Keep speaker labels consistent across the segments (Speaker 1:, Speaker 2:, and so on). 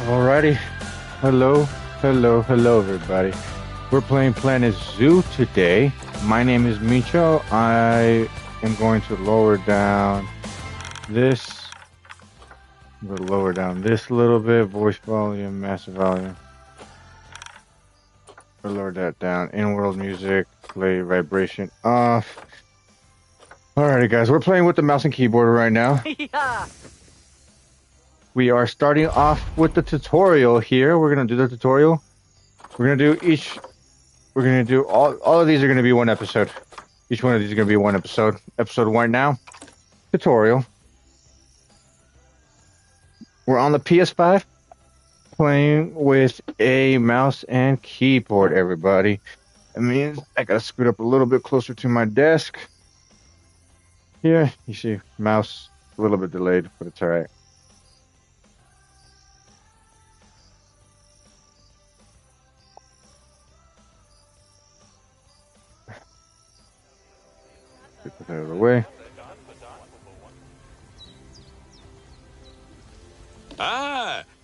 Speaker 1: Alrighty. Hello, everybody. We're playing Planet Zoo today. My name is Micho. I am going to lower down this. I'm going to lower down this a little bit. Voice volume, massive volume. I'll lower that down. In-world music, play vibration off. Alrighty, guys. We're playing with the mouse and keyboard right now.
Speaker 2: Yeah.
Speaker 1: We are starting off with the tutorial here. We're going to do the tutorial. We're going to do each... We're going to do... All of these are going to be one episode. Each one of these is going to be one episode. Episode 1 now. Tutorial. We're on the PS5. Playing with a mouse and keyboard, everybody. That means I got to scoot up a little bit closer to my desk. Here, you see mouse a little bit delayed, but it's alright. Get that out of the way.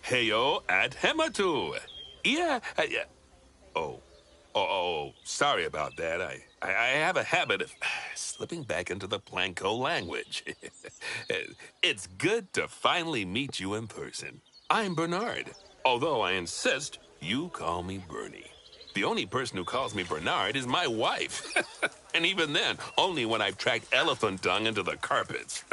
Speaker 3: Heyo ad hematu. Yeah. Sorry about that. I have a habit of slipping back into the Planko language. It's good to finally meet you in person. I'm Bernard, although I insist you call me Bernie. The only person who calls me Bernard is my wife. And even then, only when I've tracked elephant dung into the carpets.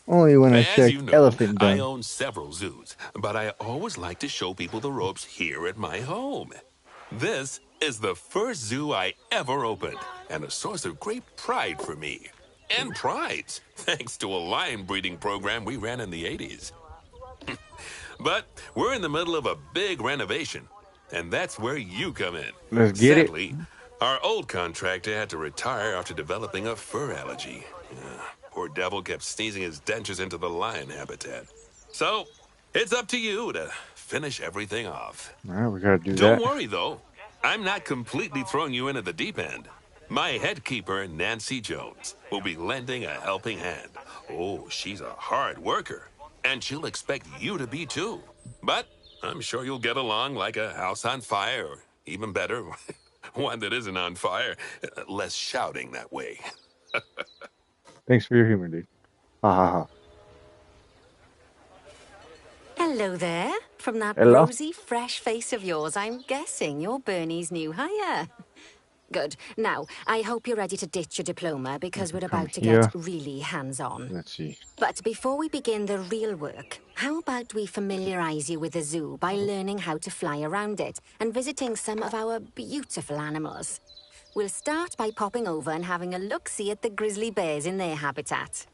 Speaker 1: Only when I
Speaker 3: As
Speaker 1: check
Speaker 3: you know,
Speaker 1: elephant
Speaker 3: I
Speaker 1: dung.
Speaker 3: own several zoos, but I always like to show people the ropes here at my home. This is the first zoo I ever opened, and a source of great pride for me. And prides, thanks to a lion breeding program we ran in the 80s. But we're in the middle of a big renovation, and that's where you come in.
Speaker 1: Let's get it.
Speaker 3: Sadly, our old contractor had to retire after developing a fur allergy. Poor devil kept sneezing his dentures into the lion habitat. So, it's up to you to finish everything off.
Speaker 1: Alright, we gotta do
Speaker 3: Don't
Speaker 1: that.
Speaker 3: worry, though. I'm not completely throwing you in at the deep end. My head keeper, Nancy Jones, will be lending a helping hand. Oh, she's a hard worker, and she'll expect you to be too. But I'm sure you'll get along like a house on fire, or even better, one that isn't on fire. Less shouting that way.
Speaker 1: Thanks for your humor, dude. Ha ha ha.
Speaker 2: Hello there. From that
Speaker 1: Hello.
Speaker 2: rosy, fresh face of yours, I'm guessing you're Bernie's new hire. Good. Now, I hope you're ready to ditch your diploma because we're
Speaker 1: Come
Speaker 2: about to
Speaker 1: here.
Speaker 2: get really hands-on.
Speaker 1: Let's see.
Speaker 2: But before we begin the real work, how about we familiarize you with the zoo by learning how to fly around it and visiting some of our beautiful animals? We'll start by popping over and having a look-see at the grizzly bears in their habitat.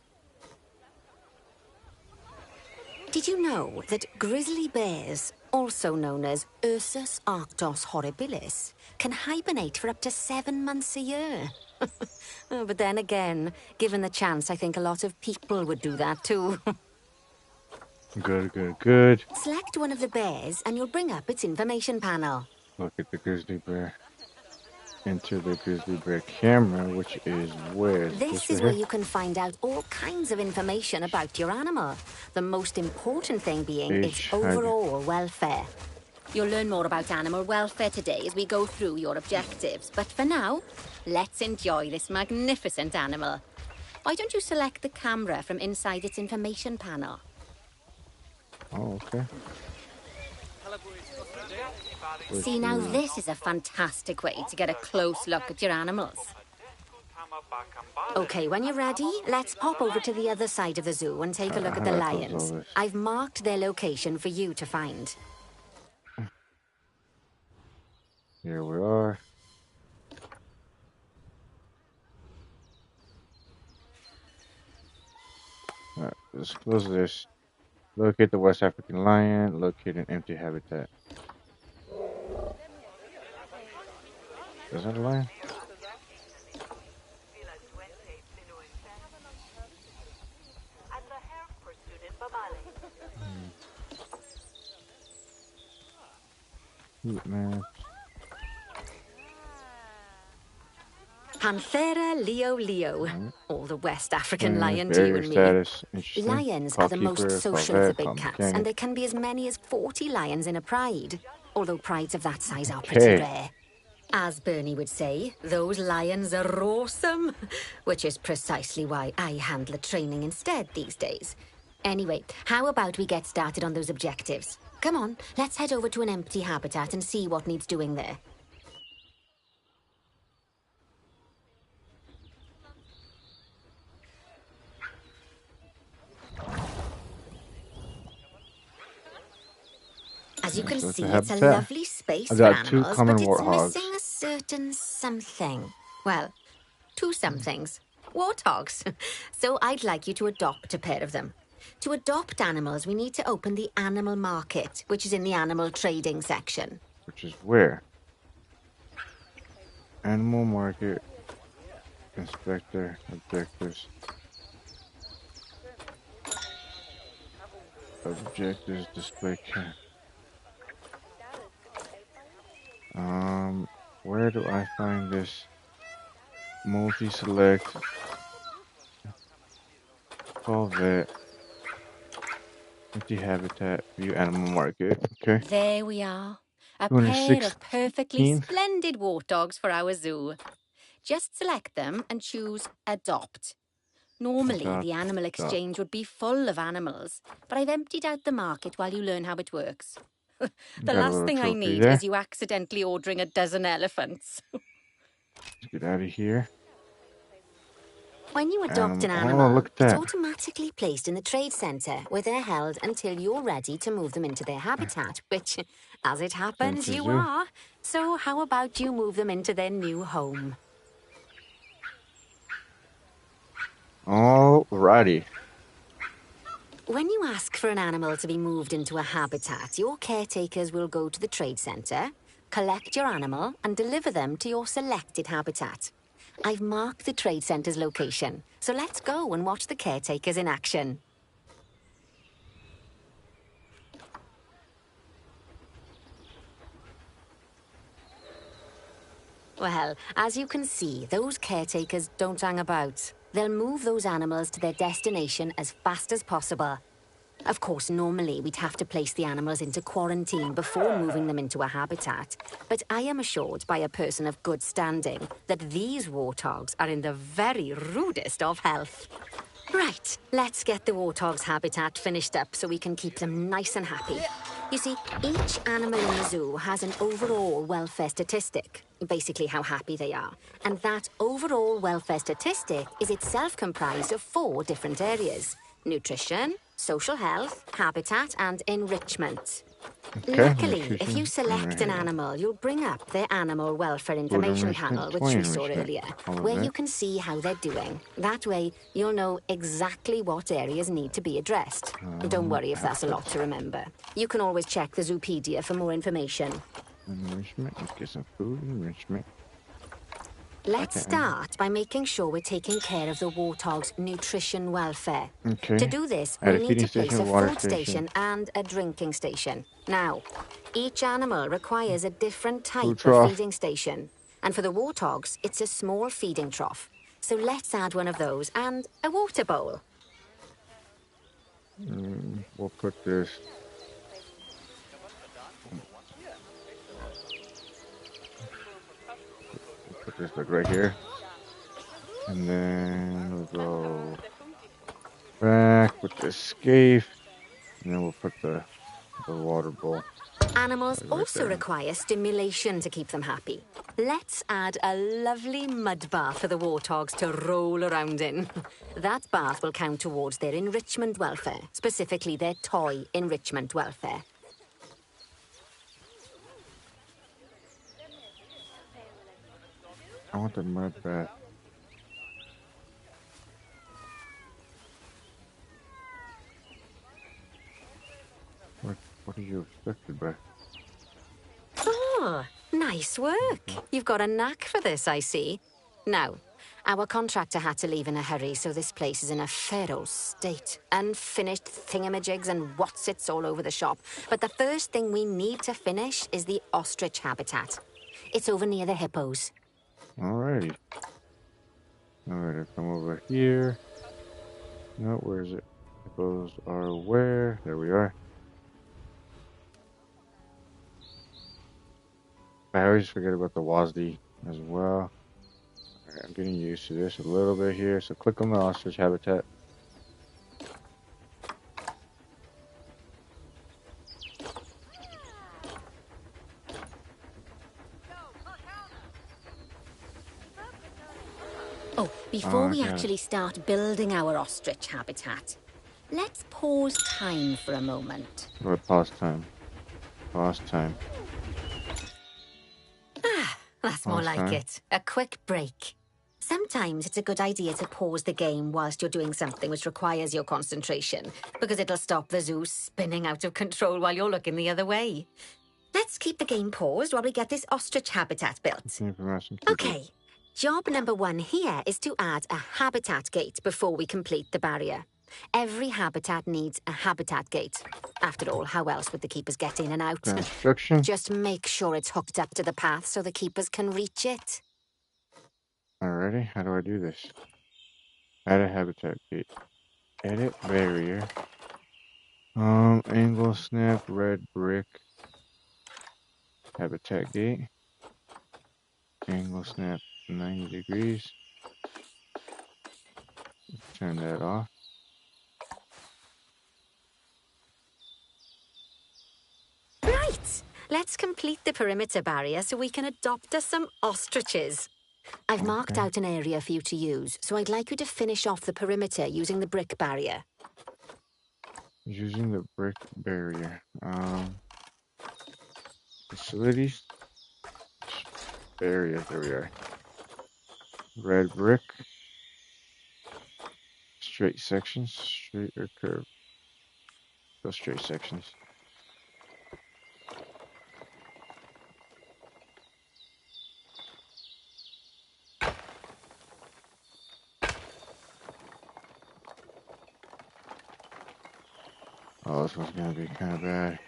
Speaker 2: Did you know that grizzly bears, also known as Ursus arctos horribilis, can hibernate for up to 7 months a year? Oh, but then again, given the chance, I think a lot of people would do that too.
Speaker 1: Good.
Speaker 2: Select one of the bears and you'll bring up its information panel.
Speaker 1: Look at the grizzly bear. Enter the grizzly bear camera, which is where?
Speaker 2: This
Speaker 1: right
Speaker 2: is where
Speaker 1: here?
Speaker 2: you can find out all kinds of information about your animal. The most important thing being its
Speaker 1: H,
Speaker 2: overall welfare. You'll learn more about animal welfare today as we go through your objectives. But for now, let's enjoy this magnificent animal. Why don't you select the camera from inside its information panel?
Speaker 1: Oh, okay.
Speaker 2: See, now this is a fantastic way to get a close look at your animals. Okay, when you're ready, let's pop over to the other side of the zoo and take a look at the
Speaker 1: that goes
Speaker 2: lions.
Speaker 1: over.
Speaker 2: I've marked their location for you to find.
Speaker 1: Here we are. Alright, let's close this. Locate the West African lion. Locate an empty habitat. Is that a lion? Heat man.
Speaker 2: Panthera leo leo, or the West African lion to you
Speaker 1: Barrier
Speaker 2: and me.
Speaker 1: status. Interesting.
Speaker 2: Lions
Speaker 1: Call
Speaker 2: are the most
Speaker 1: keeper,
Speaker 2: social
Speaker 1: call
Speaker 2: of the
Speaker 1: vet,
Speaker 2: big
Speaker 1: call
Speaker 2: cats,
Speaker 1: mechanic.
Speaker 2: and there can be as many as 40 lions in a pride, although prides of that size are
Speaker 1: Okay.
Speaker 2: pretty rare. As Bernie would say, those lions are awesome, which is precisely why I handle the training instead these days. Anyway, how about we get started on those objectives? Come on, let's head over to an empty habitat and see what needs doing there. As you can
Speaker 1: So it's
Speaker 2: see,
Speaker 1: a
Speaker 2: it's a
Speaker 1: habitat.
Speaker 2: lovely space
Speaker 1: I've
Speaker 2: for
Speaker 1: got 2
Speaker 2: animals,
Speaker 1: common
Speaker 2: but it's
Speaker 1: warthogs.
Speaker 2: missing a certain something. Well, 2 somethings. Warthogs. So I'd like you to adopt a pair of them. To adopt animals, we need to open the animal market, which is in the animal trading section.
Speaker 1: Which is where? Animal market. Inspector. Objectives. Objectives. Display can. Where do I find this? Multi-select. Call vet. Empty habitat. View animal market. Okay.
Speaker 2: There we are. A pair of perfectly
Speaker 1: 216th.
Speaker 2: splendid warthogs for our zoo. Just select them and choose Adopt. Normally,
Speaker 1: Adopt,
Speaker 2: the animal exchange would be full of animals, but I've emptied out the market while you learn how it works. The
Speaker 1: Got a
Speaker 2: last
Speaker 1: little
Speaker 2: thing I
Speaker 1: trophy
Speaker 2: need
Speaker 1: there.
Speaker 2: is you accidentally ordering a dozen elephants.
Speaker 1: Let's get out of here.
Speaker 2: When you adopt an
Speaker 1: Oh,
Speaker 2: animal,
Speaker 1: look at
Speaker 2: it's
Speaker 1: that.
Speaker 2: automatically placed in the trade centre, where they're held until you're ready to move them into their habitat, which, as it happens,
Speaker 1: Centre
Speaker 2: you
Speaker 1: Zoo.
Speaker 2: are. So how about you move them into their new home?
Speaker 1: Alrighty.
Speaker 2: When you ask for an animal to be moved into a habitat, your caretakers will go to the trade centre, collect your animal, and deliver them to your selected habitat. I've marked the trade centre's location, so let's go and watch the caretakers in action. Well, as you can see, those caretakers don't hang about. They'll move those animals to their destination as fast as possible. Of course, normally we'd have to place the animals into quarantine before moving them into a habitat, but I am assured by a person of good standing that these warthogs are in the very rudest of health. Right, let's get the warthog's habitat finished up so we can keep them nice and happy. You see, each animal in the zoo has an overall welfare statistic, basically how happy they are. And that overall welfare statistic is itself comprised of 4 different areas: nutrition, social health, habitat, and enrichment.
Speaker 1: Okay.
Speaker 2: Luckily, if
Speaker 1: Nutrition,
Speaker 2: you select an animal, you'll bring up their animal welfare information
Speaker 1: enrichment,
Speaker 2: panel, which
Speaker 1: toy
Speaker 2: you saw
Speaker 1: enrichment,
Speaker 2: earlier,
Speaker 1: all of
Speaker 2: where
Speaker 1: that.
Speaker 2: you can see how they're doing. That way, you'll know exactly what areas need to be addressed. Don't worry if that's a lot to remember. You can always check the Zoopedia for more information.
Speaker 1: Enrichment. Let's get some food enrichment.
Speaker 2: Let's
Speaker 1: Okay.
Speaker 2: start by making sure we're taking care of the warthog's nutrition welfare.
Speaker 1: Okay.
Speaker 2: To do this,
Speaker 1: Add a
Speaker 2: we need
Speaker 1: feeding
Speaker 2: to place
Speaker 1: station,
Speaker 2: a
Speaker 1: water
Speaker 2: food station and a drinking station. Now, each animal requires a different type of
Speaker 1: trough.
Speaker 2: feeding station. And for the warthogs, it's a small feeding trough. So let's add one of those and a water bowl.
Speaker 1: We'll put this. We'll put this like right here. And then we'll go back with the scaife. And then we'll put the water bowl.
Speaker 2: Animals
Speaker 1: Right
Speaker 2: also
Speaker 1: there.
Speaker 2: require stimulation to keep them happy. Let's add a lovely mud bath for the warthogs to roll around in. That bath will count towards their enrichment welfare, specifically their toy enrichment welfare.
Speaker 1: I want the mud bath. What are you expected by?
Speaker 2: Oh, nice work. You've got a knack for this, I see. Now, our contractor had to leave in a hurry, so this place is in a pharaoh's state. Unfinished thingamajigs and whatsits all over the shop. But the first thing we need to finish is the ostrich habitat. It's over near the hippos.
Speaker 1: Alrighty. Alright, come over here. No, where is it? Those are where? There we are. I always forget about the WASD as well. Alright, I'm getting used to this a little bit here. So click on the ostrich habitat.
Speaker 2: Oh, before we
Speaker 1: got it.
Speaker 2: actually start building our ostrich habitat, let's pause time for a moment.
Speaker 1: What, pause time? Pause time.
Speaker 2: That's more
Speaker 1: Pause
Speaker 2: like
Speaker 1: time.
Speaker 2: it. A quick break. Sometimes it's a good idea to pause the game whilst you're doing something which requires your concentration, because it'll stop the zoo spinning out of control while you're looking the other way. Let's keep the game paused while we get this ostrich habitat built.
Speaker 1: Information.
Speaker 2: Okay. Job number 1 here is to add a habitat gate before we complete the barrier. Every habitat needs a habitat gate. After all, how else would the keepers get in and out?
Speaker 1: Construction.
Speaker 2: Just make sure it's hooked up to the path so the keepers can reach it.
Speaker 1: Alrighty, how do I do this? Add a habitat gate. Edit barrier. Angle snap, red brick. Habitat gate. Angle snap 90 degrees. Turn that off.
Speaker 2: Right! Let's complete the perimeter barrier so we can adopt us some ostriches. I've marked out an area for you to use, so I'd like you to finish off the perimeter using the brick barrier.
Speaker 1: Using the brick barrier. Facilities. Barrier, there we are. Red brick. Straight sections. Straight or curve? Go straight sections. Oh, this one's gonna be kind of bad.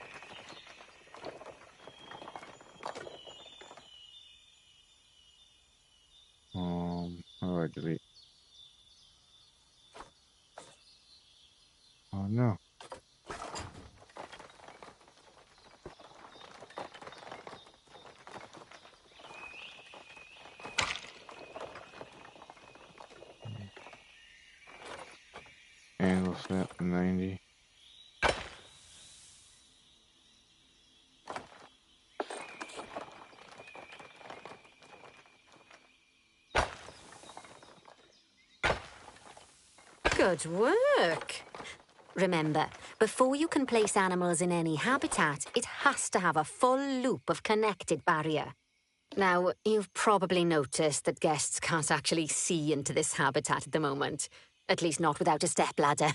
Speaker 1: How do I delete? Oh no. Angle snap 90.
Speaker 2: Good work! Remember, before you can place animals in any habitat, it has to have a full loop of connected barrier. Now, you've probably noticed that guests can't actually see into this habitat at the moment. At least not without a stepladder.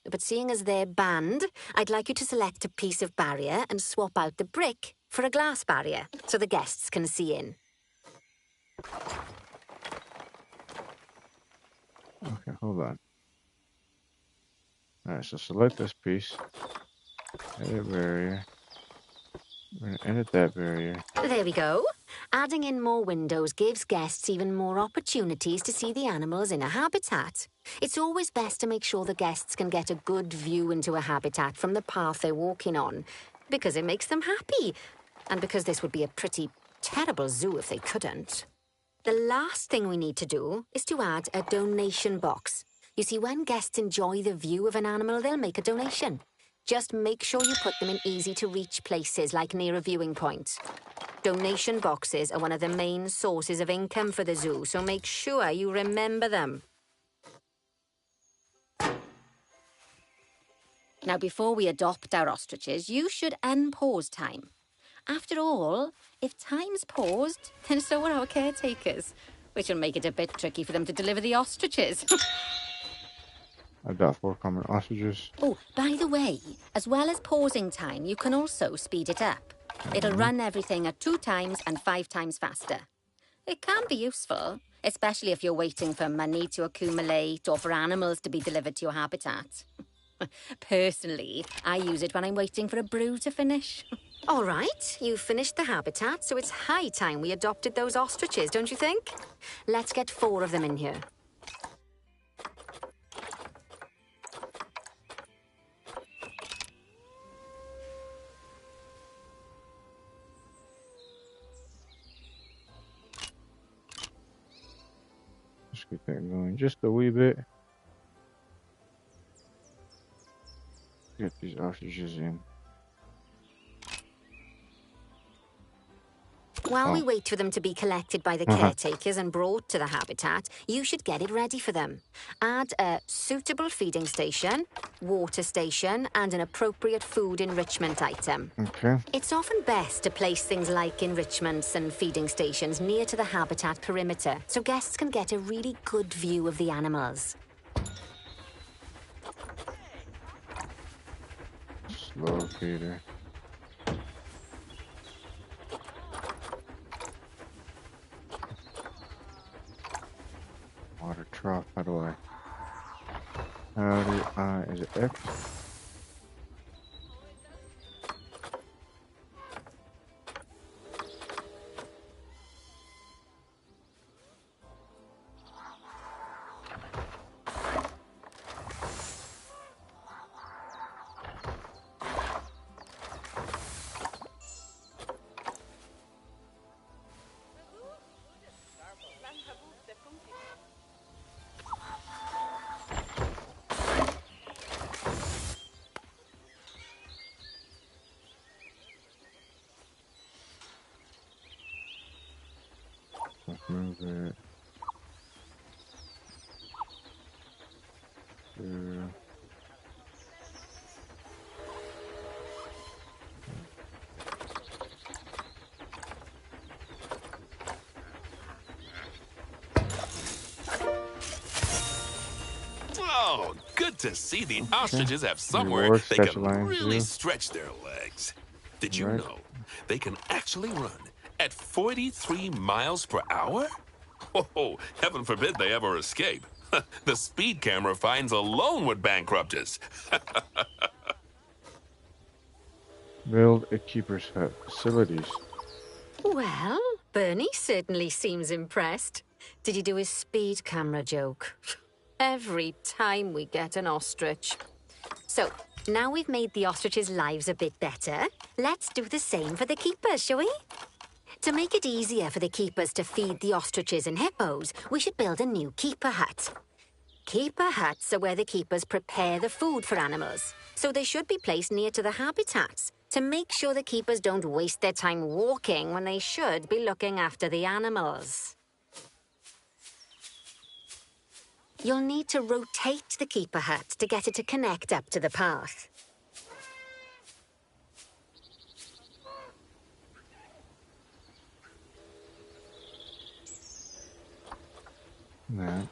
Speaker 2: But seeing as they're banned, I'd like you to select a piece of barrier and swap out the brick for a glass barrier, so the guests can see in.
Speaker 1: Okay, hold on. Alright, so select this piece. Edit barrier. We're gonna edit that barrier.
Speaker 2: There we go. Adding in more windows gives guests even more opportunities to see the animals in a habitat. It's always best to make sure the guests can get a good view into a habitat from the path they're walking on, because it makes them happy, and because this would be a pretty terrible zoo if they couldn't. The last thing we need to do is to add a donation box. You see, when guests enjoy the view of an animal, they'll make a donation. Just make sure you put them in easy-to-reach places, like near a viewing point. Donation boxes are one of the main sources of income for the zoo, so make sure you remember them. Now, before we adopt our ostriches, you should unpause time. After all, if time's paused, then so are our caretakers, which will make it a bit tricky for them to deliver the ostriches.
Speaker 1: Adopt 4 common ostriches.
Speaker 2: Oh, by the way, as well as pausing time, you can also speed it up. It'll run everything at 2 times and 5 times faster. It can be useful, especially if you're waiting for money to accumulate or for animals to be delivered to your habitat. Personally, I use it when I'm waiting for a brew to finish. All right, you've finished the habitat, so it's high time we adopted those ostriches, don't you think? Let's get 4 of them in here.
Speaker 1: get that going just a wee bit. Get these ostriches in.
Speaker 2: While we wait for them to be collected by the caretakers and brought to the habitat, you should get it ready for them. Add a suitable feeding station, water station, and an appropriate food enrichment item.
Speaker 1: Okay.
Speaker 2: It's often best to place things like enrichments and feeding stations near to the habitat perimeter, so guests can get a really good view of the animals.
Speaker 1: Slow feeder. Water trough, is it X? Let's move it.
Speaker 3: Oh, good to see the ostriches have somewhere
Speaker 1: Reward
Speaker 3: they can
Speaker 1: specialized
Speaker 3: really
Speaker 1: zoo.
Speaker 3: stretch their legs. Did you
Speaker 1: Right.
Speaker 3: know they can actually run at 43 miles per hour? Oh, heaven forbid they ever escape. The speed camera fines alone would bankrupt us.
Speaker 1: Build a keeper's hut. Facilities.
Speaker 2: Well, Bernie certainly seems impressed. Did you do his speed camera joke? Every time we get an ostrich. So, now we've made the ostriches' lives a bit better, let's do the same for the keepers, shall we? To make it easier for the keepers to feed the ostriches and hippos, we should build a new keeper hut. Keeper huts are where the keepers prepare the food for animals, so they should be placed near to the habitats to make sure the keepers don't waste their time walking when they should be looking after the animals. You'll need to rotate the keeper hut to get it to connect up to the path.
Speaker 1: That.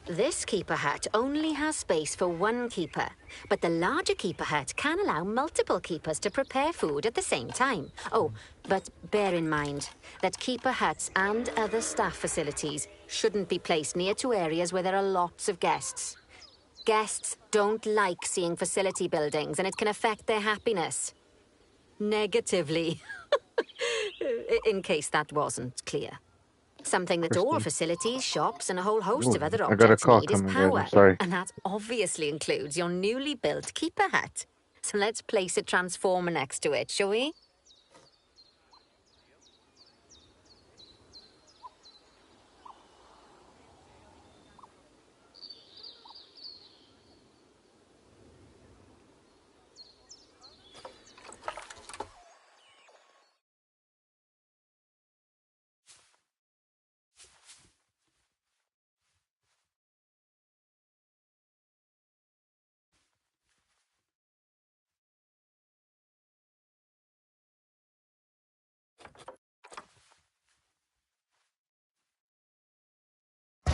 Speaker 2: This keeper hut only has space for one keeper, but the larger keeper hut can allow multiple keepers to prepare food at the same time. Oh, but bear in mind that keeper huts and other staff facilities shouldn't be placed near to areas where there are lots of guests. Guests don't like seeing facility buildings, and it can affect their happiness. Negatively. In case that wasn't clear. Something that all facilities, shops, and a whole host of other
Speaker 1: I got a
Speaker 2: objects
Speaker 1: call
Speaker 2: need is
Speaker 1: coming, guys. I'm
Speaker 2: power.
Speaker 1: sorry.
Speaker 2: And that obviously includes your newly built keeper hut. So let's place a transformer next to it, shall we?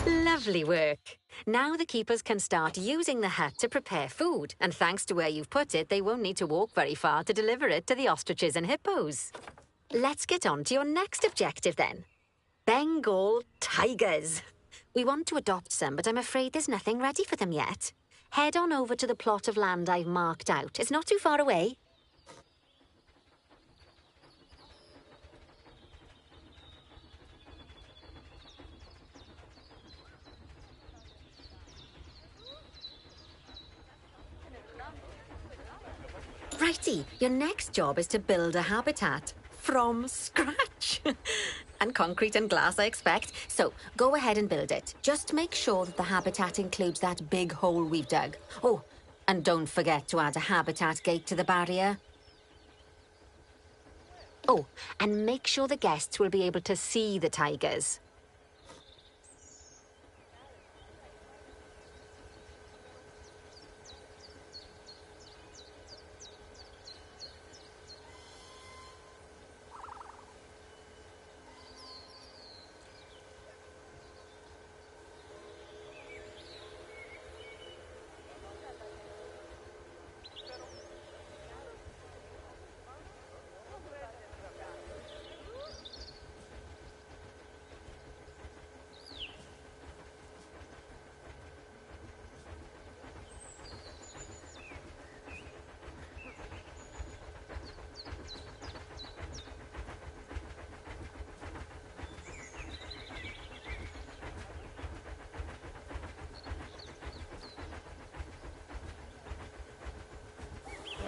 Speaker 2: Lovely work. Now the keepers can start using the hut to prepare food, and thanks to where you've put it, they won't need to walk very far to deliver it to the ostriches and hippos. Let's get on to your next objective then. Bengal tigers. We want to adopt some, but I'm afraid there's nothing ready for them yet. head on over to the plot of land I've marked out. It's not too far away. Righty, your next job is to build a habitat from scratch. And concrete and glass, I expect. So go ahead and build it. Just make sure that the habitat includes that big hole we've dug. Oh, and don't forget to add a habitat gate to the barrier. Oh, and make sure the guests will be able to see the tigers.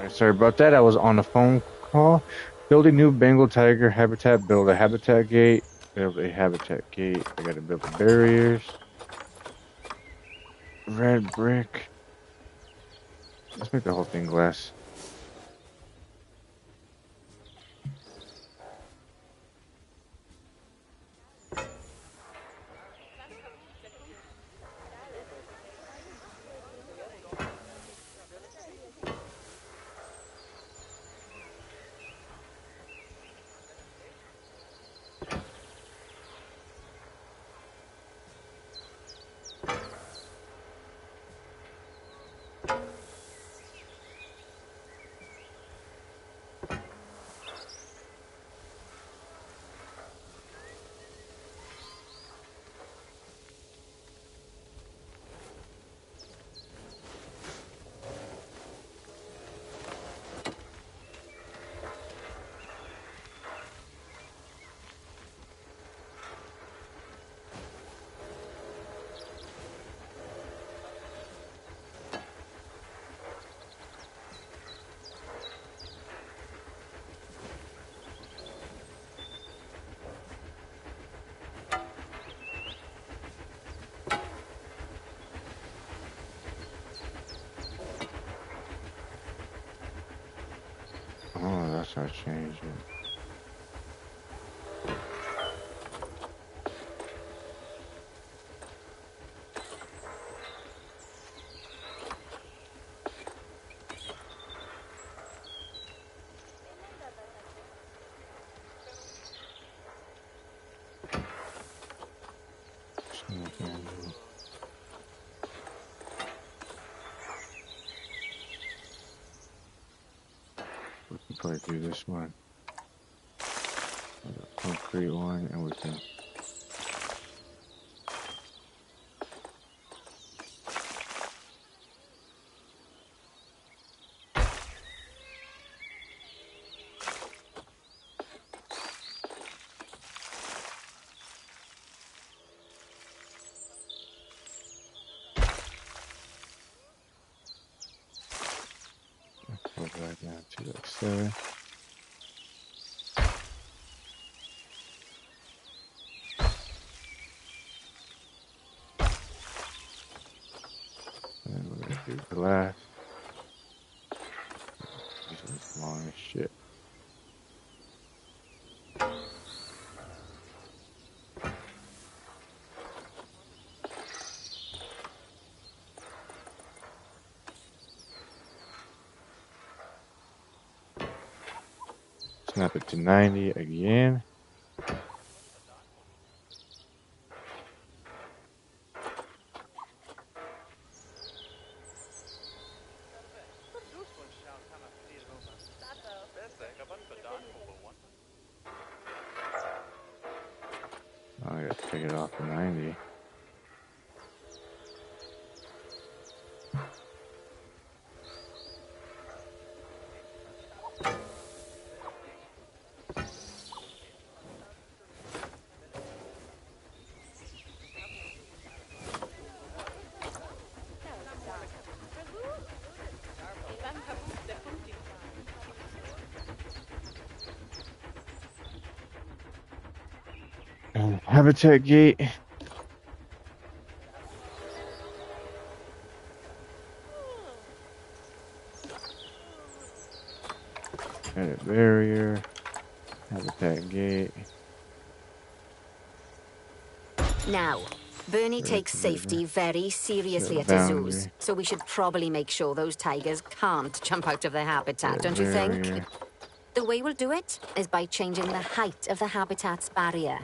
Speaker 1: Sorry about that. I was on a phone call. Build a new Bengal tiger habitat. Build a habitat gate. Build a habitat gate. I gotta build the barriers. Red brick. Let's make the whole thing glass. Oh, that's how I change it. We can probably do this one. Concrete one, and we can. Go right down to like 7. And then we're gonna do glass. This is long as shit. Snap it to 90 again. Oh, I gotta take it off to 90. Habitat gate. Edit barrier. Habitat gate.
Speaker 2: Now, Bernie
Speaker 1: There's
Speaker 2: takes
Speaker 1: the
Speaker 2: safety very seriously
Speaker 1: Set
Speaker 2: at his zoos,
Speaker 1: boundary.
Speaker 2: so we should probably make sure those tigers can't jump out of their habitat,
Speaker 1: Set
Speaker 2: don't you think?
Speaker 1: barrier.
Speaker 2: The way we'll do it is by changing the height of the habitat's barrier.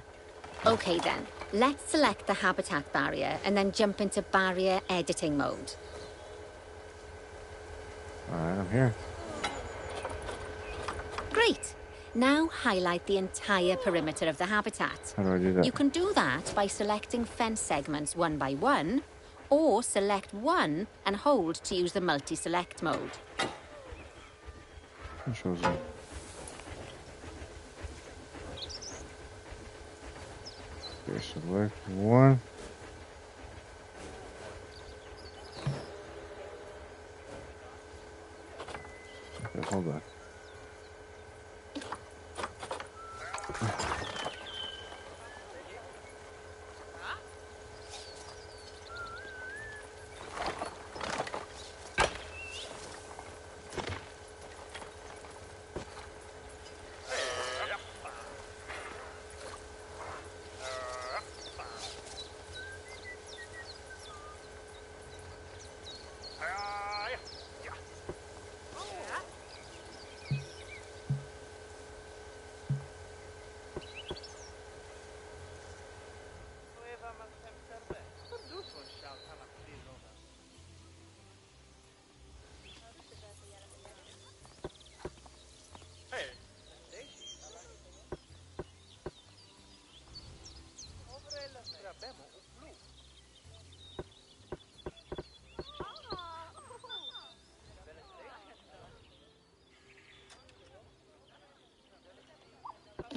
Speaker 2: Okay then, let's select the habitat barrier and then jump into barrier editing mode.
Speaker 1: Alright, I'm here.
Speaker 2: Great! Now highlight the entire perimeter of the habitat.
Speaker 1: How do I do that?
Speaker 2: You can do that by selecting fence segments one by one, or select one and hold to use the multi-select mode.
Speaker 1: It shows up. Okay, select one. Okay, hold on.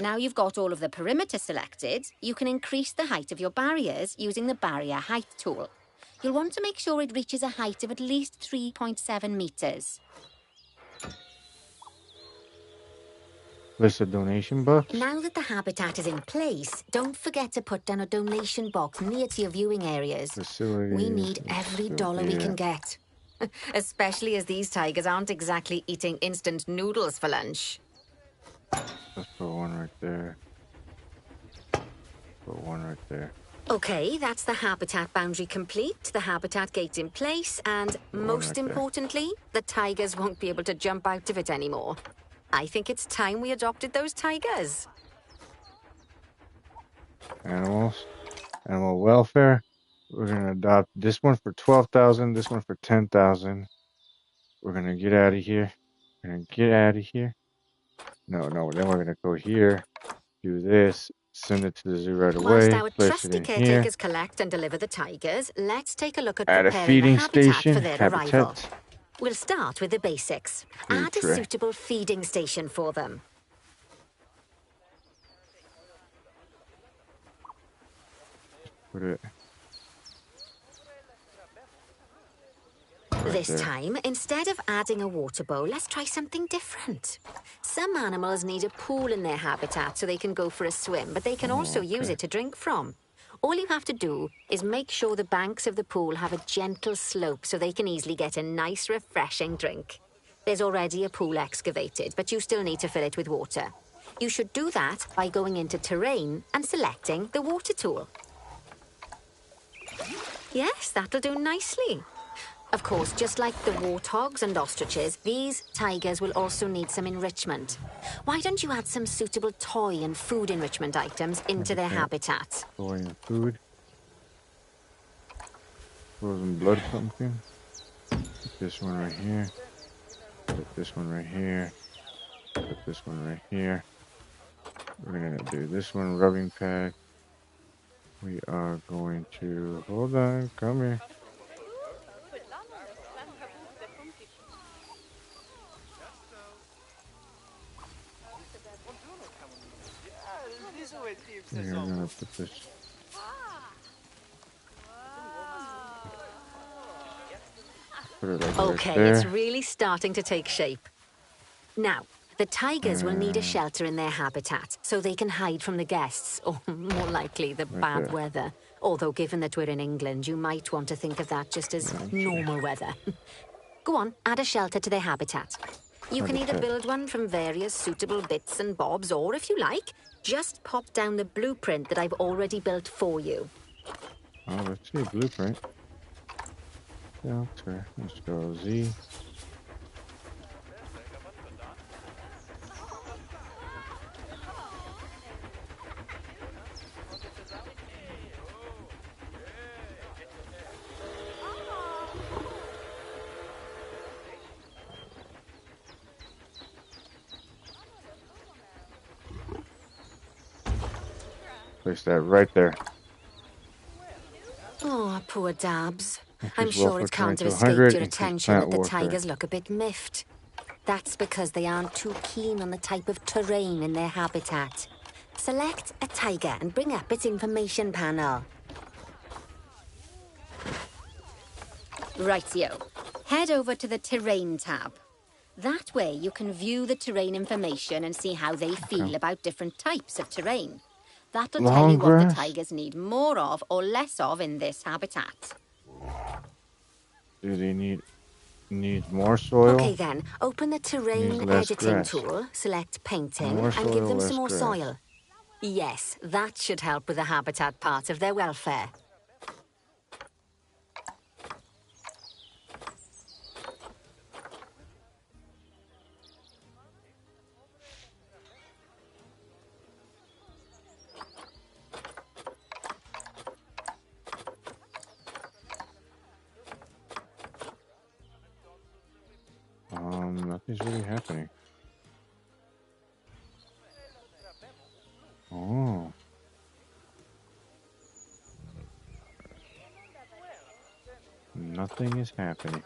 Speaker 2: Now you've got all of the perimeter selected, you can increase the height of your barriers using the barrier height tool. You'll want to make sure it reaches a height of at least 3.7 meters.
Speaker 1: List of donation box.
Speaker 2: Now that the habitat is in place, don't forget to put down a donation box near to your viewing areas.
Speaker 1: Facilities.
Speaker 2: We need every dollar we can get. Especially as these tigers aren't exactly eating instant noodles for lunch.
Speaker 1: Let's put one right there. Put one right there.
Speaker 2: Okay, that's the habitat boundary complete, the habitat gate in place, and most
Speaker 1: right there.
Speaker 2: importantly, the tigers won't be able to jump out of it anymore. I think it's time we adopted those tigers.
Speaker 1: Animals. Animal welfare. We're gonna adopt this one for 12,000, this one for 10,000. We're gonna get out of here. We're gonna get out of here. No, then we're gonna go here, do this, send it to the zoo right away,
Speaker 2: Whilst our
Speaker 1: place it
Speaker 2: trusty
Speaker 1: in here.
Speaker 2: caretakers collect and deliver the tigers, let's take a look at
Speaker 1: Add a
Speaker 2: preparing
Speaker 1: feeding
Speaker 2: the habitat
Speaker 1: station,
Speaker 2: for their arrival.
Speaker 1: habitat.
Speaker 2: We'll start with the basics.
Speaker 1: Food
Speaker 2: Add a
Speaker 1: tray.
Speaker 2: suitable feeding station for them.
Speaker 1: Put it
Speaker 2: This
Speaker 1: there.
Speaker 2: time, instead of adding a water bowl, let's try something different. Some animals need a pool in their habitat so they can go for a swim, but they can also use
Speaker 1: okay.
Speaker 2: it to drink from. All you have to do is make sure the banks of the pool have a gentle slope so they can easily get a nice, refreshing drink. There's already a pool excavated, but you still need to fill it with water. You should do that by going into terrain and selecting the water tool. Yes, that'll do nicely. Of course, just like the warthogs and ostriches, these tigers will also need some enrichment. Why don't you add some suitable toy and food enrichment items into their habitat?
Speaker 1: Toy and food. Frozen blood pumpkin. Put this one right here. Put this one right here. Put this one right here. We're gonna do this one, rubbing pad. We are going to, hold on, come here. We're gonna put this. Put it like
Speaker 2: Okay,
Speaker 1: right there.
Speaker 2: it's really starting to take shape. Now, The tigers will need a shelter in their habitat so they can hide from the guests, or more likely, the bad
Speaker 1: there.
Speaker 2: weather. Although, given that we're in England, you might want to think of that just as normal weather. Go on, add a shelter to their habitat. You can either build one from various suitable bits and bobs, or if you like, just pop down the blueprint that I've already built for you.
Speaker 1: Oh, let's see, blueprint. Shelter. Let's go Z. Place that right there.
Speaker 2: Oh, poor Dabs. I'm
Speaker 1: Increase
Speaker 2: sure
Speaker 1: welfare
Speaker 2: it can't
Speaker 1: 20
Speaker 2: have
Speaker 1: to
Speaker 2: escaped
Speaker 1: 100,
Speaker 2: your
Speaker 1: increase
Speaker 2: attention
Speaker 1: plant
Speaker 2: that the
Speaker 1: warfare.
Speaker 2: tigers look a bit miffed. That's because they aren't too keen on the type of terrain in their habitat. Select a tiger and bring up its information panel. Rightio. Head over to the Terrain tab. That way you can view the terrain information and see how they feel about different types of terrain. That'll tell
Speaker 1: Long
Speaker 2: you what the
Speaker 1: grass?
Speaker 2: tigers need more of or less of in this habitat.
Speaker 1: Do they need more soil?
Speaker 2: Okay then, open the terrain
Speaker 1: Needs less
Speaker 2: editing
Speaker 1: grass.
Speaker 2: tool, select painting,
Speaker 1: More
Speaker 2: and give
Speaker 1: soil,
Speaker 2: them
Speaker 1: less
Speaker 2: some more
Speaker 1: grass.
Speaker 2: soil. Yes, that should help with the habitat part of their welfare.
Speaker 1: Nothing's really happening. Oh. Nothing is happening.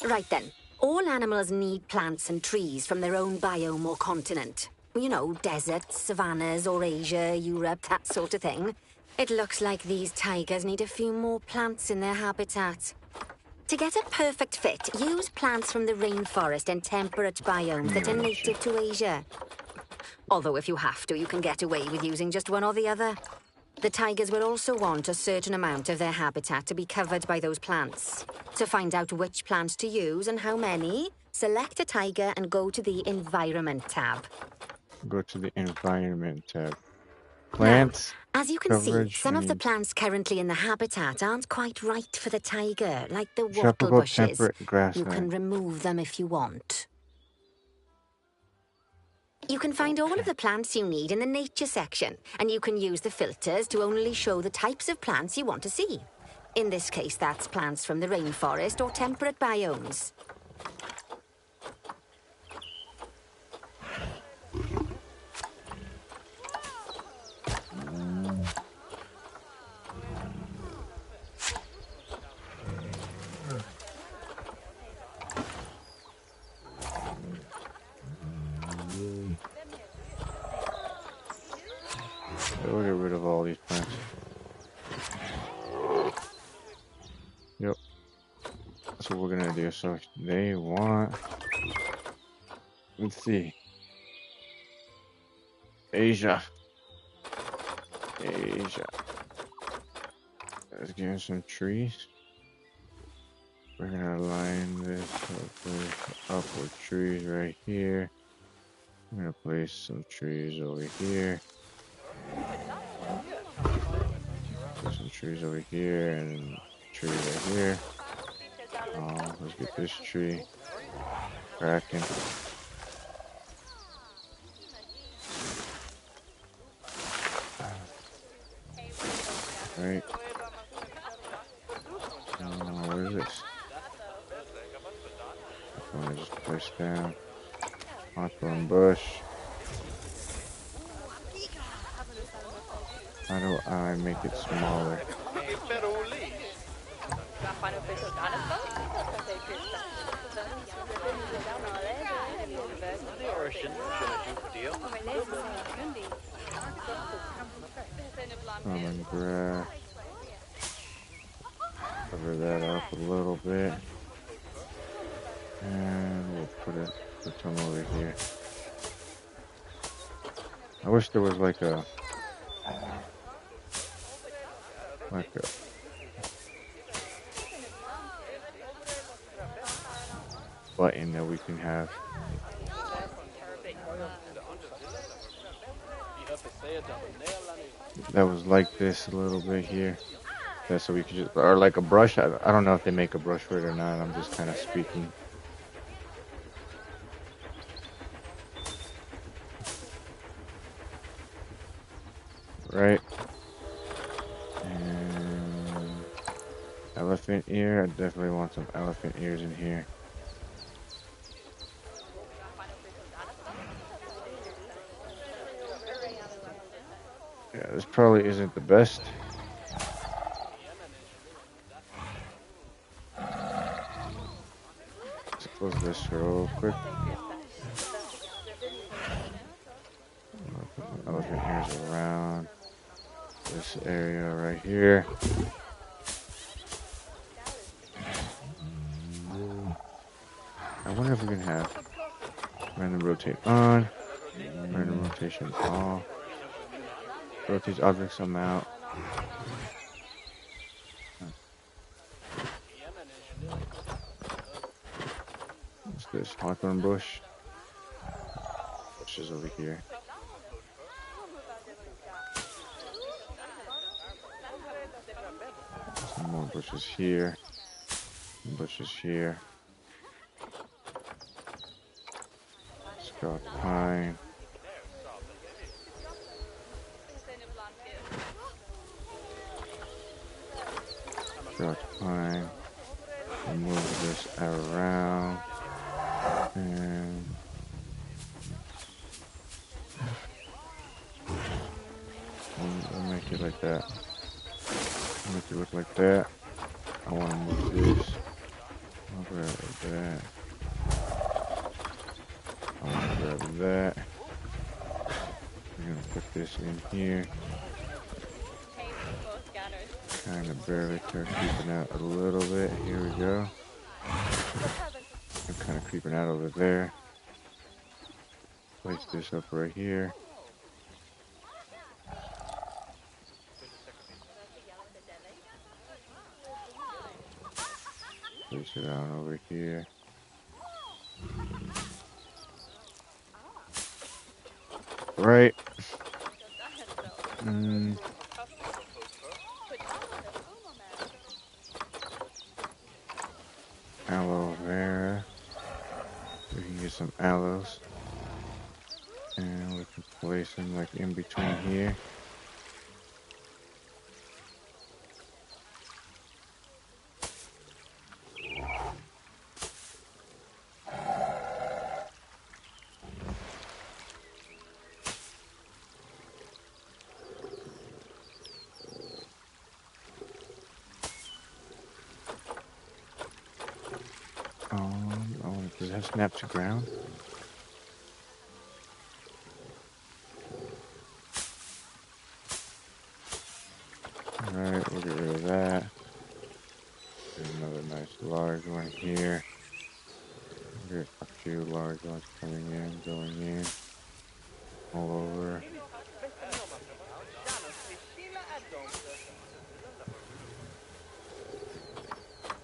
Speaker 2: Right then, all animals need plants and trees from their own biome or continent. You know, deserts, savannas, or Asia, Europe, that sort of thing. It looks like these tigers need a few more plants in their habitat. To get a perfect fit, use plants from the rainforest and temperate biomes that are native to Asia. Although if you have to, you can get away with using just one or the other. The tigers will also want a certain amount of their habitat to be covered by those plants. To find out which plants to use and how many, select a tiger and go to the Environment tab.
Speaker 1: Go to the Environment tab. Plants.
Speaker 2: Now, as you can see,
Speaker 1: coverage,
Speaker 2: some of the
Speaker 1: and
Speaker 2: plants currently in the habitat aren't quite right for the tiger, like the wattle
Speaker 1: tropical
Speaker 2: bushes.
Speaker 1: temperate
Speaker 2: You can
Speaker 1: grassland.
Speaker 2: remove them if you want. You can find all of the plants you need in the nature section, and you can use the filters to only show the types of plants you want to see. In this case, that's plants from the rainforest or temperate biomes.
Speaker 1: We'll get rid of all these plants. Yep. That's what we're gonna do. So they want. Let's see. Asia. Let's give him some trees. We're gonna align this with upward trees right here. I'm gonna place some trees over here. Put some trees over here and a tree right here. Let's get this tree cracking. Right. What is this? This one I just placed down. Hawthorn bush. How do I make it smaller? Common grass. Cover that up a little bit. And we'll put some over here. I wish there was like a button that we can have. That was like this a little bit here. Yeah, so we could just, or like a brush. I don't know if they make a brush for it or not. I'm just kind of speaking. Right. And elephant ear. I definitely want some elephant ears in here. Yeah, this probably isn't the best. Let's close this real quick. Elephant ears around this area right here. I wonder if we can have random rotate on, random rotation off. Rotates objects some out. What's this? Hawthorn bush. Bushes over here. Some more bushes here. Some bushes here. Scotch pine. Scotch pine. We'll move this around. And we'll make it like that. Make it look like that. I want to move this. I'll grab that. I want to grab that. We're going to put this in here. Kind of barely start creeping out a little bit. Here we go. I'm kind of creeping out over there. Place this up right here. Place it down over here. Right. Aloe vera. We can get some aloes. And we can place them like in between here. Does that snap to ground? Alright, we'll get rid of that. There's another nice large one here. We'll get a few large ones coming in, going in, all over.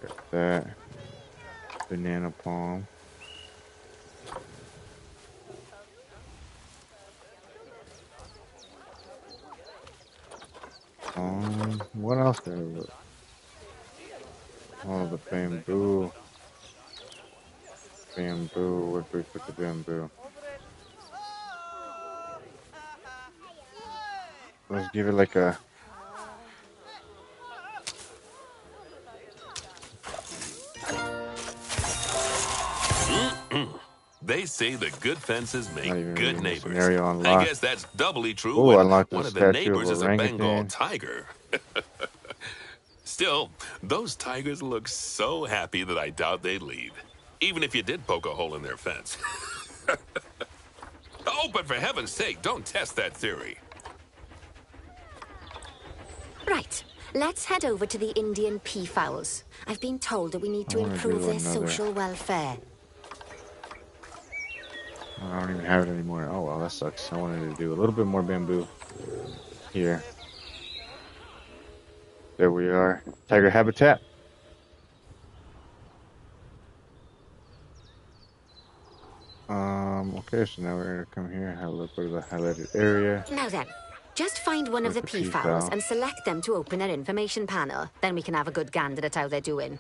Speaker 1: Got that. Banana palm. What else did I look? Oh, the bamboo. Bamboo. Where do we put the bamboo? Let's give it like a
Speaker 3: They say the good fences
Speaker 1: Not
Speaker 3: make
Speaker 1: even
Speaker 3: good
Speaker 1: reading the
Speaker 3: neighbors.
Speaker 1: scenario
Speaker 3: I
Speaker 1: unlocked.
Speaker 3: guess that's doubly true
Speaker 1: Oh, I
Speaker 3: when
Speaker 1: unlocked the
Speaker 3: one of the
Speaker 1: statue of
Speaker 3: neighbors is a Bengal
Speaker 1: orangutan.
Speaker 3: tiger. Still, those tigers look so happy that I doubt they'd leave, even if you did poke a hole in their fence. Oh, but for heaven's sake, don't test that theory.
Speaker 2: Right, let's head over to the Indian peafowls. I've been told that we need
Speaker 1: I
Speaker 2: to
Speaker 1: want to
Speaker 2: improve
Speaker 1: do
Speaker 2: their
Speaker 1: another.
Speaker 2: social welfare.
Speaker 1: I don't even have it anymore. Oh, well, that sucks. I wanted to do a little bit more bamboo here. There we are. Tiger habitat. Okay, so now we're going to come here and have a look at the highlighted area.
Speaker 2: Now then, just find one of
Speaker 1: With
Speaker 2: the
Speaker 1: the
Speaker 2: peafowls
Speaker 1: peafowl.
Speaker 2: and select them to open their information panel. Then we can have a good gander at how they're doing.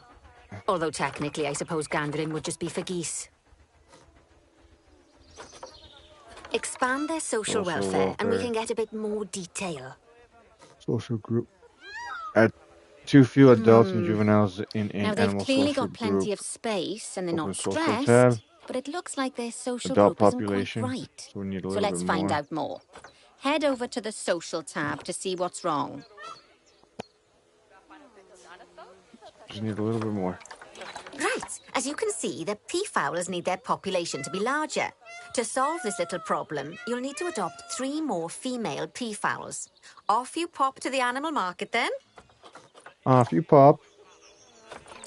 Speaker 2: Although technically, I suppose gandering would just be for geese. Expand their social welfare, and we can get a bit more detail.
Speaker 1: Social group. Add too few adults and juveniles in an
Speaker 2: Now, they've
Speaker 1: animal
Speaker 2: clearly
Speaker 1: social
Speaker 2: got plenty
Speaker 1: group.
Speaker 2: of space, and they're
Speaker 1: Open
Speaker 2: not
Speaker 1: social tab.
Speaker 2: stressed, but it looks like their social
Speaker 1: Adult
Speaker 2: group isn't quite
Speaker 1: population.
Speaker 2: right.
Speaker 1: So we need a
Speaker 2: So
Speaker 1: little
Speaker 2: let's
Speaker 1: bit
Speaker 2: find
Speaker 1: more.
Speaker 2: out more. Head over to the social tab to see what's wrong.
Speaker 1: Just need a little bit more.
Speaker 2: Right, as you can see, the peafowls need their population to be larger. To solve this little problem, you'll need to adopt 3 more female peafowls. Off you pop to the animal market then.
Speaker 1: Off you pop.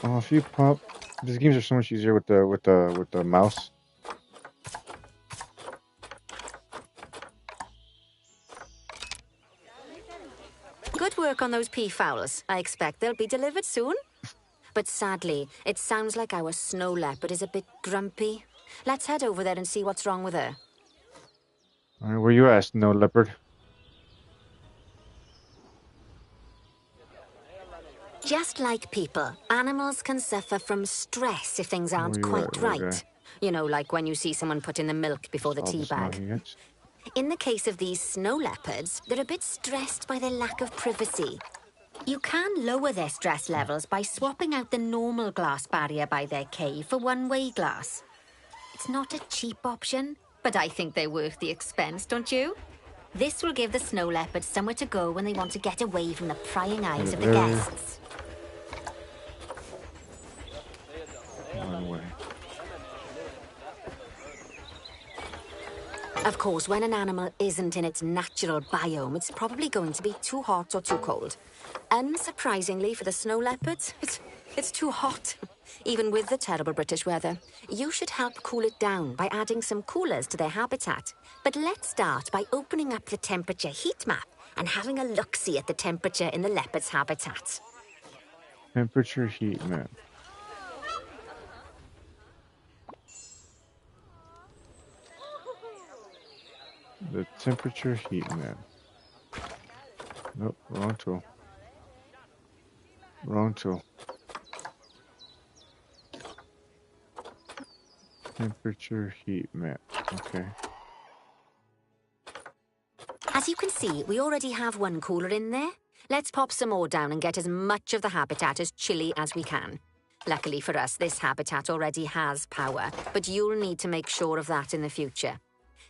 Speaker 1: Off you pop. These games are so much easier with the mouse.
Speaker 2: Good work on those peafowls. I expect they'll be delivered soon. But sadly, it sounds like our snow leopard is a bit grumpy. Let's head over there and see what's wrong with her.
Speaker 1: All right, where you at, Snow Leopard?
Speaker 2: Just like people, animals can suffer from stress if things aren't
Speaker 1: Where you
Speaker 2: quite
Speaker 1: at, little
Speaker 2: right.
Speaker 1: guy?
Speaker 2: You know, like when you see someone put in the milk before the
Speaker 1: All
Speaker 2: tea
Speaker 1: the snow
Speaker 2: bag.
Speaker 1: he gets.
Speaker 2: In the case of these snow leopards, they're a bit stressed by their lack of privacy. You can lower their stress levels by swapping out the normal glass barrier by their cave for one-way glass. It's not a cheap option, but I think they're worth the expense, don't you? This will give the snow leopards somewhere to go when they want to get away from the prying eyes of the
Speaker 1: There.
Speaker 2: guests.
Speaker 1: Run away.
Speaker 2: Of course, when an animal isn't in its natural biome, it's probably going to be too hot or too cold. Unsurprisingly for the snow leopards, it's too hot. Even with the terrible British weather. You should help cool it down by adding some coolers to their habitat. But let's start by opening up the temperature heat map and having a look-see at the temperature in the leopard's habitat.
Speaker 1: Temperature heat map. The temperature heat map. Nope, wrong tool. Wrong tool. Temperature heat map. Okay.
Speaker 2: As you can see, we already have one cooler in there. Let's pop some more down and get as much of the habitat as chilly as we can. Luckily for us, this habitat already has power, but you'll need to make sure of that in the future.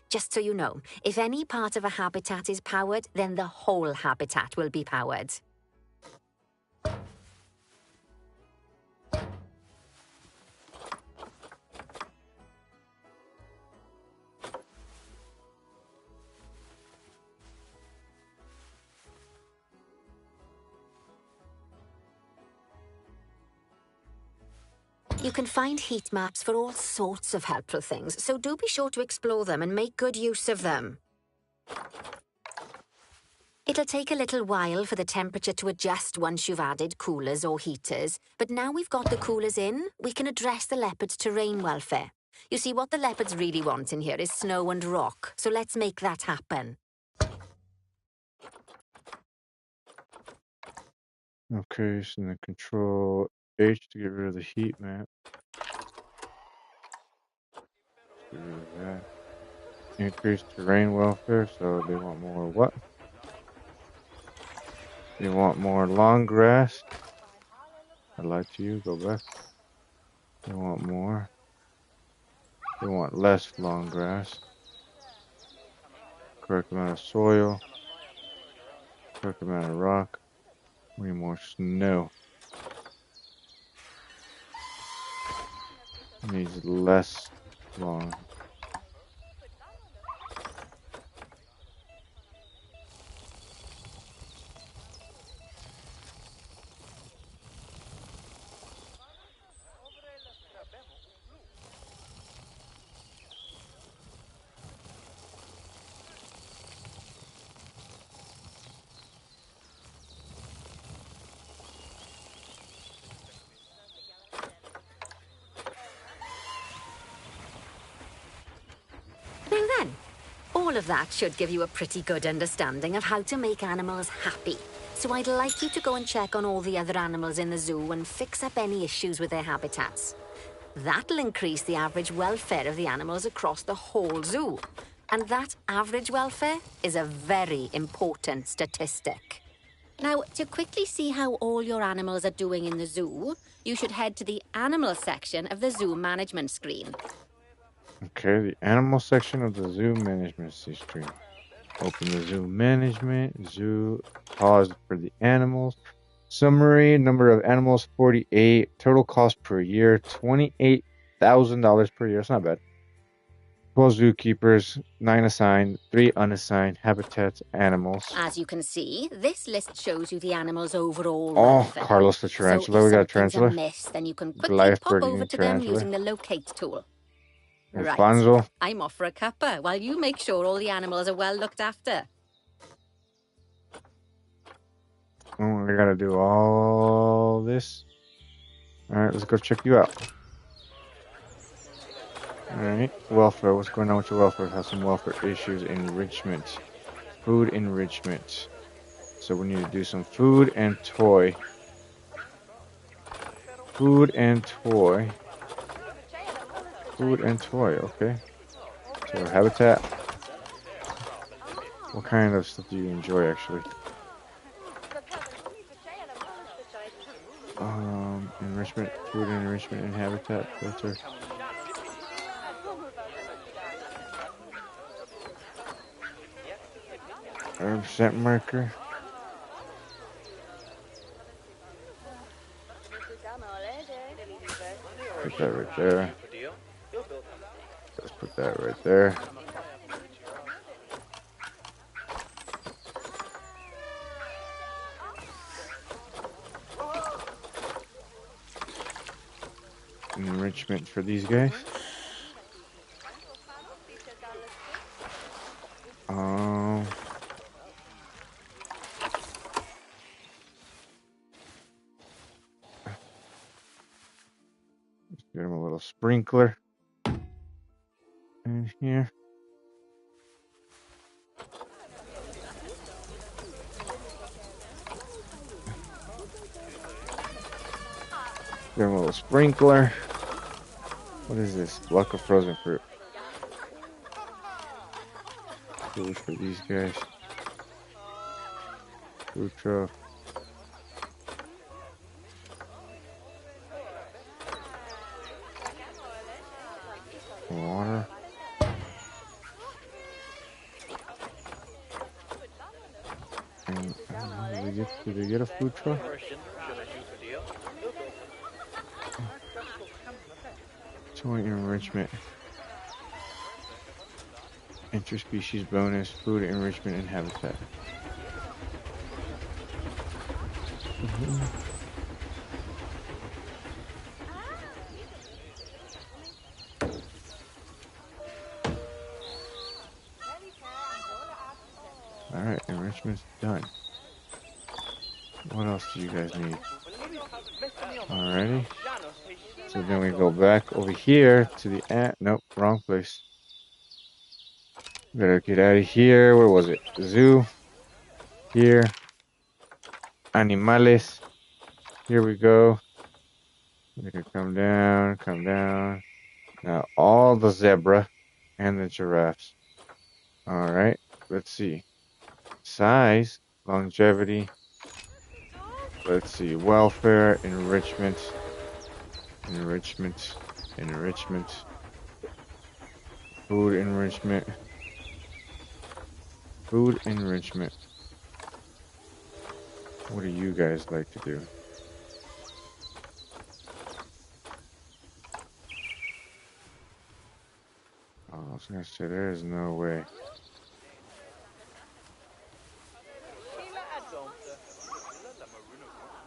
Speaker 2: Just so you know, if any part of a habitat is powered, then the whole habitat will be powered. You can find heat maps for all sorts of helpful things, so do be sure to explore them and make good use of them. It'll take a little while for the temperature to adjust once you've added coolers or heaters, but now we've got the coolers in, we can address the leopard's terrain welfare. You see, what the leopards really want in here is snow and rock, so let's make that happen.
Speaker 1: Okay, so then control H to get rid of the heat map. Get rid of that. Increase terrain welfare, so they want more what? They want more long grass. I lied to you, go back. They want more We want less long grass. Correct amount of soil. Correct amount of rock. Way more snow. Needs less long.
Speaker 2: Now then, all of that should give you a pretty good understanding of how to make animals happy. So I'd like you to go and check on all the other animals in the zoo and fix up any issues with their habitats. That'll increase the average welfare of the animals across the whole zoo. And that average welfare is a very important statistic. Now, to quickly see how all your animals are doing in the zoo, you should head to the animal section of the zoo management screen.
Speaker 1: Okay, the animal section of the zoo management screen. Open the zoo management. Zoo. Pause for the animals. Summary: number of animals 48. Total cost per year $28,000 per year. It's not bad. 12 zookeepers, 9 assigned, 3 unassigned. Habitats, animals.
Speaker 2: As you can see, this list shows you the animal's overall
Speaker 1: Oh,
Speaker 2: welfare.
Speaker 1: Carlos the tarantula.
Speaker 2: So
Speaker 1: We got a
Speaker 2: if something's
Speaker 1: tarantula.
Speaker 2: amiss, then you can quickly
Speaker 1: Goliath
Speaker 2: pop
Speaker 1: Birdie
Speaker 2: over
Speaker 1: and
Speaker 2: to them
Speaker 1: tarantula.
Speaker 2: using the locate tool.
Speaker 1: Alfonso.
Speaker 2: Right, I'm off for a cuppa while you make sure all the animals are well looked after.
Speaker 1: Oh, I gotta do all this. Alright, let's go check you out. Alright, welfare. What's going on with your welfare? Have some welfare issues. Enrichment. Food enrichment. So we need to do some food and toy. Food and toy. Food and toy, okay. So habitat. What kind of stuff do you enjoy actually? Enrichment, food enrichment and habitat filter. Percent marker. Put that right there. Let's put that right there. Enrichment for these guys. Get him a little sprinkler in here. Get him a little sprinkler. What is this? Block of frozen fruit. Food for these guys. Food truck. Water. And did we get a food truck? Toy enrichment. Interspecies bonus, food enrichment and habitat. Alright, enrichment's done. What else do you guys need? Alrighty. So then we go back over here to the nope, wrong place. Better get out of here. Where was it? Zoo. Here. Animales. Here we go. We can come down, come down. Now all the zebra and the giraffes. Alright, let's see. Size, longevity. Let's see, welfare, enrichment, enrichment, enrichment. Food enrichment. Food enrichment. What do you guys like to do? Oh, I was gonna say there is no way.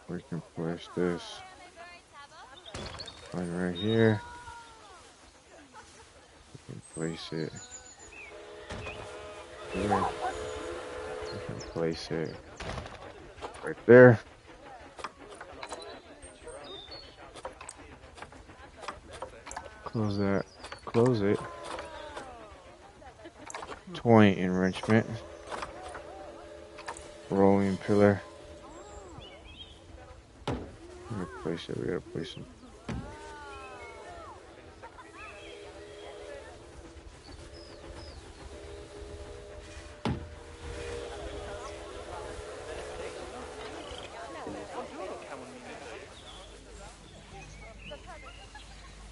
Speaker 1: We can place this like right here. We can place it here. We can place it right there. Close that. Close it. Toy enrichment. Rolling pillar. We gotta place it. We gotta place it.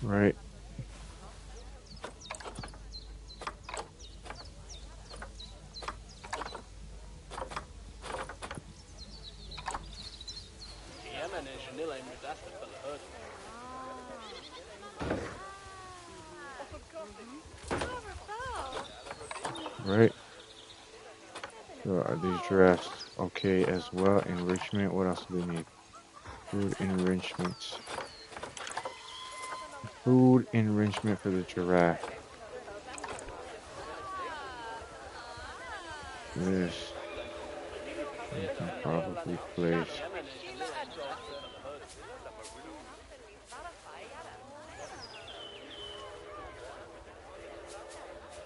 Speaker 1: Right. Right. So are these giraffes okay as well? Enrichment. What else do we need? Food enrichments. Food enrichment for the giraffe. This we can probably place.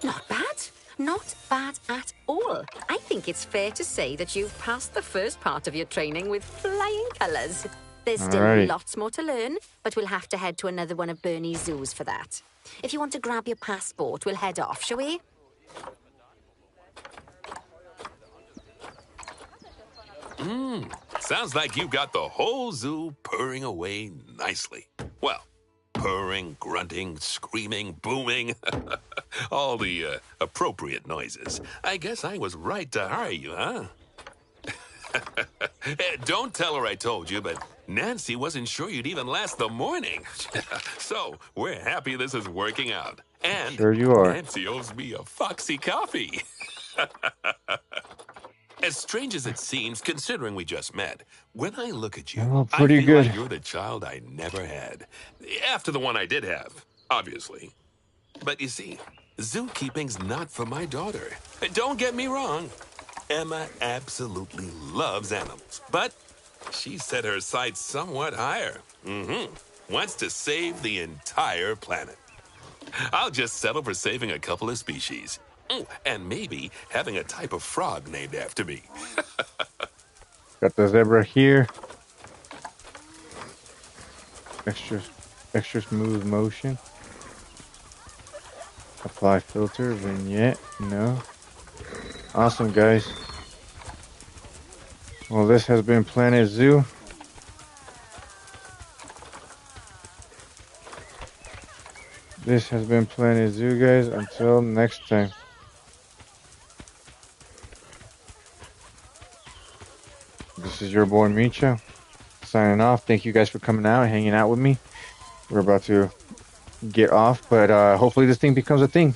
Speaker 2: Not bad. Not bad at all. I think it's fair to say that you've passed the first part of your training with flying colours. There's still
Speaker 1: Alrighty.
Speaker 2: lots more to learn, but we'll have to head to another one of Bernie's zoos for that. If you want to grab your passport, we'll head off, shall we?
Speaker 3: Sounds like you got the whole zoo purring away nicely. Well, purring, grunting, screaming, booming. All the appropriate noises. I guess I was right to hire you, huh? Don't tell her I told you, but Nancy wasn't sure you'd even last the morning. So, we're happy this is working out. And
Speaker 1: Sure you are.
Speaker 3: Nancy owes me a Foxy coffee. As strange as it seems, considering we just met, when I look at you,
Speaker 1: Oh, pretty
Speaker 3: I feel
Speaker 1: good.
Speaker 3: like you're the child I never had. After the one I did have, obviously. But you see, zookeeping's not for my daughter. Don't get me wrong. Emma absolutely loves animals, but she set her sights somewhat higher. Wants to save the entire planet. I'll just settle for saving a couple of species. And maybe having a type of frog named after me.
Speaker 1: Got the zebra here. Extra smooth motion. Apply filter, vignette, no. Awesome, guys. Well, this has been Planet Zoo. This has been Planet Zoo, guys. Until next time. This is your boy Micho, signing off. Thank you guys for coming out and hanging out with me. We're about to get off, but hopefully this thing becomes a thing.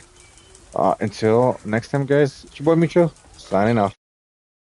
Speaker 1: Until next time, guys, it's your boy Micho, signing off.